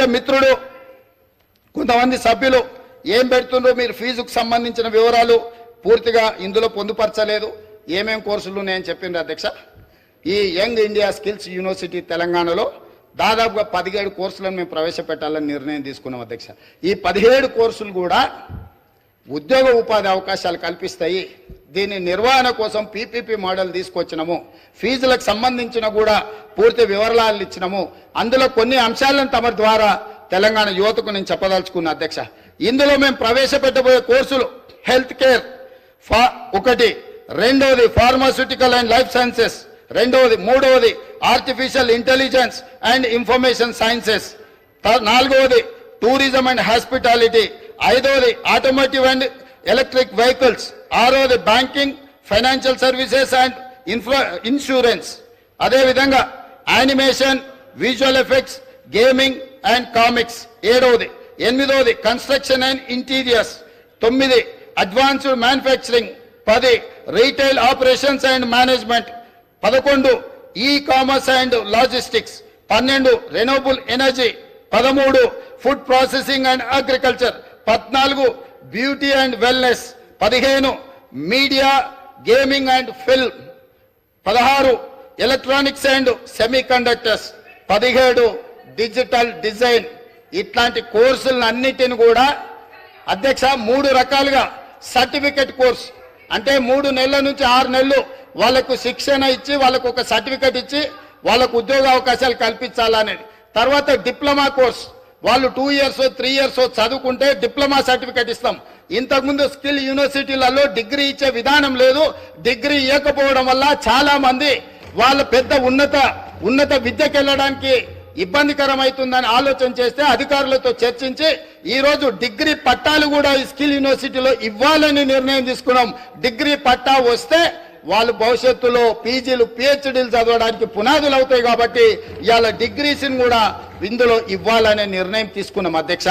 అయితే మిత్రుడు కొంతమంది సభ్యులు ఏం పెడుతుండ్రో మీరు ఫీజుకు సంబంధించిన వివరాలు పూర్తిగా ఇందులో పొందుపరచలేదు. ఏమేం కోర్సులు ఉన్నాయని చెప్పిండ్రు అధ్యక్ష. ఈ యంగ్ ఇండియా స్కిల్స్ యూనివర్సిటీ తెలంగాణలో దాదాపుగా 17 కోర్సులను మేము ప్రవేశపెట్టాలని నిర్ణయం తీసుకున్నాం అధ్యక్ష. ఈ 17 కోర్సులు కూడా ఉద్యోగ ఉపాధి అవకాశాలు కల్పిస్తాయి. దీని నిర్వహణ కోసం పీపీపీ మోడల్ తీసుకొచ్చినాము. ఫీజులకు సంబంధించిన కూడా పూర్తి వివరాలు ఇచ్చినాము. అందులో కొన్ని అంశాలను తమ ద్వారా తెలంగాణ యువతకు నేను చెప్పదలుచుకున్నా అధ్యక్ష. ఇందులో మేము ప్రవేశపెట్టబోయే కోర్సులు హెల్త్ కేర్ ఒకటి, రెండవది ఫార్మాస్యూటికల్ అండ్ లైఫ్ సైన్సెస్, మూడవది artificial intelligence and information sciences, నాలుగవది టూరిజం అండ్ హాస్పిటాలిటీ, ఐదవది ఆటోమోటివ్ అండ్ ఎలక్ట్రిక్ వెహికల్స్, ఆరవది banking financial services and insurance, అదేవిధంగా animation visual effects gaming and comics, ఎనిమిదవది construction and interiors, 9 advanced manufacturing, 10 retail operations and management, 11 e commerce and logistics, 12 renewable energy, 13 food processing and agriculture, 14 beauty and wellness, 15 media gaming and film, 16 electronics and semi conductors, 17 digital design. ఇట్లాంటి కోర్సులను అన్నిటిని కూడా అధ్యక్ష 3 రకాలుగా certificate course అంటే 3 నెలల నుంచి 6 నెలలు వాళ్ళకు శిక్షణ ఇచ్చి వాళ్ళకు ఒక సర్టిఫికెట్ ఇచ్చి వాళ్ళకు ఉద్యోగ అవకాశాలు కల్పించాలనేది. తర్వాత డిప్లొమా కోర్స్ వాళ్ళు 2 ఇయర్స్ 3 ఇయర్స్ చదువుకుంటే డిప్లొమా సర్టిఫికెట్ ఇస్తాం. ఇంతకుముందు స్కిల్ యూనివర్సిటీలలో డిగ్రీ ఇచ్చే విధానం లేదు. డిగ్రీ ఇవ్వకపోవడం వల్ల చాలా మంది వాళ్ళ పెద్ద ఉన్నత విద్యకు వెళ్ళడానికి ఇబ్బందికరమవుతుందని ఆలోచన చేస్తే అధికారులతో చర్చించి ఈరోజు డిగ్రీ పట్టాలు కూడా ఈ స్కిల్ యూనివర్సిటీలో ఇవ్వాలని నిర్ణయం తీసుకున్నాం. డిగ్రీ పట్టా వస్తే వాళ్ళు భవిష్యత్తులో పీజీలు పిహెచ్డీలు చదవడానికి పునాదులు అవుతాయి. కాబట్టి ఇవాళ డిగ్రీస్ని కూడా ఇందులో ఇవ్వాలనే నిర్ణయం తీసుకున్నాం అధ్యక్ష.